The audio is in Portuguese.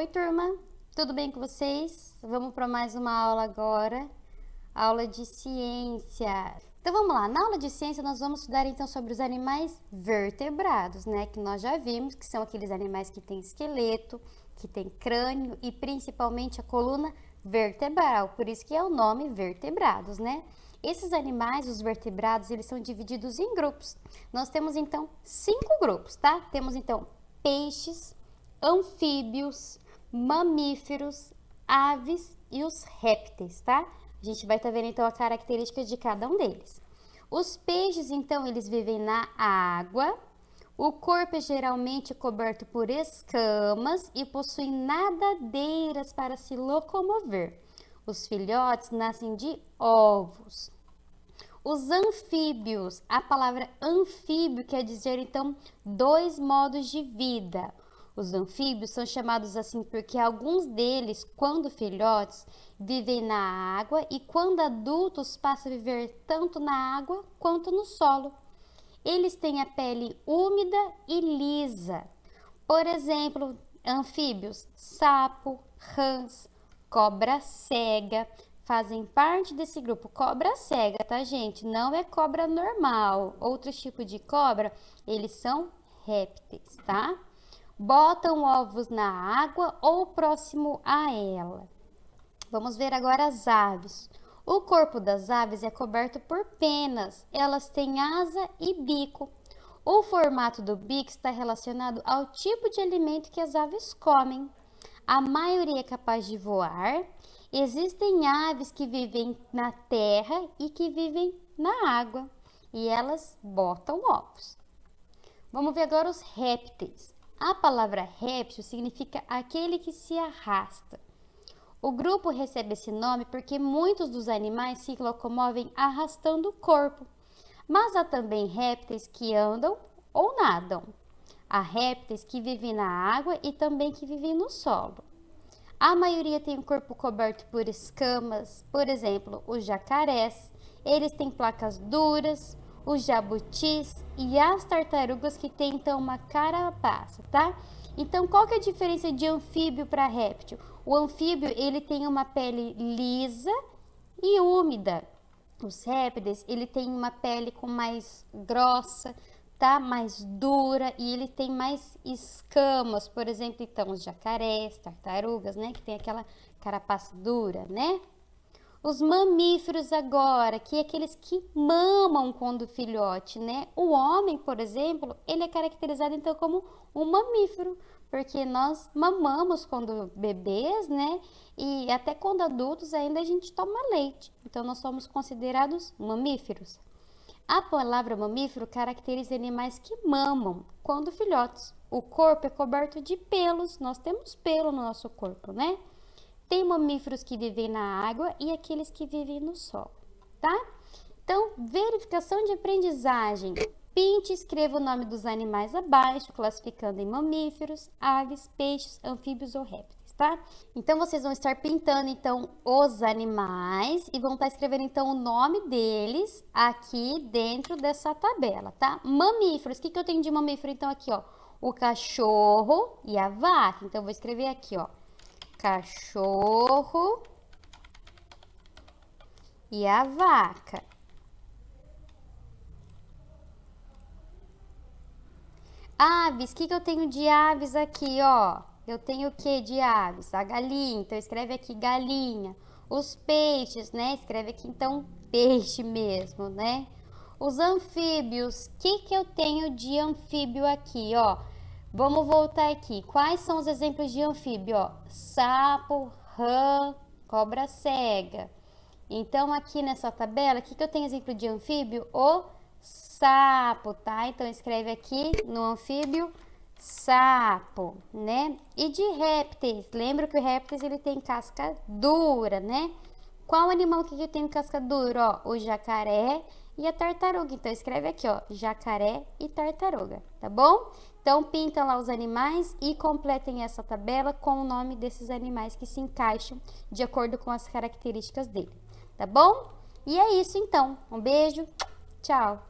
Oi, turma, tudo bem com vocês? Vamos para mais uma aula agora, aula de ciência. Então vamos lá, na aula de ciência nós vamos estudar então sobre os animais vertebrados, né? Que nós já vimos que são aqueles animais que têm esqueleto, que têm crânio e principalmente a coluna vertebral, por isso que é o nome vertebrados, né? Esses animais, os vertebrados, eles são divididos em grupos. Nós temos então 5 grupos, tá? Temos então peixes, anfíbios, mamíferos, aves e os répteis, tá? A gente vai estar vendo então as características de cada um deles. Os peixes, então, eles vivem na água. O corpo é geralmente coberto por escamas e possuem nadadeiras para se locomover. Os filhotes nascem de ovos. Os anfíbios, a palavra anfíbio quer dizer então 2 modos de vida. Os anfíbios são chamados assim porque alguns deles, quando filhotes, vivem na água e quando adultos passam a viver tanto na água quanto no solo. Eles têm a pele úmida e lisa. Por exemplo, anfíbios, sapo, rãs, cobra cega, fazem parte desse grupo. Cobra cega, tá, gente? Não é cobra normal. Outros tipos de cobra, eles são répteis, tá? Botam ovos na água ou próximo a ela. Vamos ver agora as aves. O corpo das aves é coberto por penas. Elas têm asa e bico. O formato do bico está relacionado ao tipo de alimento que as aves comem. A maioria é capaz de voar. Existem aves que vivem na terra e que vivem na água, e elas botam ovos. Vamos ver agora os répteis. A palavra réptil significa aquele que se arrasta. O grupo recebe esse nome porque muitos dos animais se locomovem arrastando o corpo, mas há também répteis que andam ou nadam. Há répteis que vivem na água e também que vivem no solo. A maioria tem o corpo coberto por escamas, por exemplo, os jacarés, eles têm placas duras, os jabutis e as tartarugas que têm então uma carapaça, tá? Então, qual que é a diferença de anfíbio para réptil? O anfíbio, ele tem uma pele lisa e úmida. Os répteis, ele tem uma pele com mais grossa, tá? Mais dura e ele tem mais escamas, por exemplo, então os jacarés, tartarugas, né? Que tem aquela carapaça dura, né? Os mamíferos agora, que é aqueles que mamam quando filhote, né? O homem, por exemplo, ele é caracterizado então como um mamífero, porque nós mamamos quando bebês, né? E até quando adultos ainda a gente toma leite, então nós somos considerados mamíferos. A palavra mamífero caracteriza animais que mamam quando filhotes. O corpo é coberto de pelos, nós temos pelo no nosso corpo, né? Tem mamíferos que vivem na água e aqueles que vivem no solo, tá? Então, verificação de aprendizagem. Pinte e escreva o nome dos animais abaixo, classificando em mamíferos, aves, peixes, anfíbios ou répteis, tá? Então, vocês vão estar pintando, então, os animais e vão estar escrevendo, então, o nome deles aqui dentro dessa tabela, tá? Mamíferos, o que eu tenho de mamífero, então, aqui, ó? O cachorro e a vaca. Então, eu vou escrever aqui, ó. Cachorro e a vaca. Aves, o que eu tenho de aves aqui, ó? Eu tenho o que de aves? A galinha, então escreve aqui galinha. Os peixes, né? Escreve aqui então peixe mesmo, né? Os anfíbios, o que eu tenho de anfíbio aqui, ó? Vamos voltar aqui. Quais são os exemplos de anfíbio, ó? Sapo, rã, cobra cega. Então, aqui nessa tabela, o que eu tenho exemplo de anfíbio? O sapo, tá? Então, escreve aqui no anfíbio sapo, né? E de répteis, lembra que o répteis ele tem casca dura, né? Qual animal que tem casca dura? Ó, o jacaré e a tartaruga. Então, escreve aqui, ó, jacaré e tartaruga, tá bom? Então, pinta lá os animais e completem essa tabela com o nome desses animais que se encaixam de acordo com as características dele, tá bom? E é isso, então. Um beijo, tchau!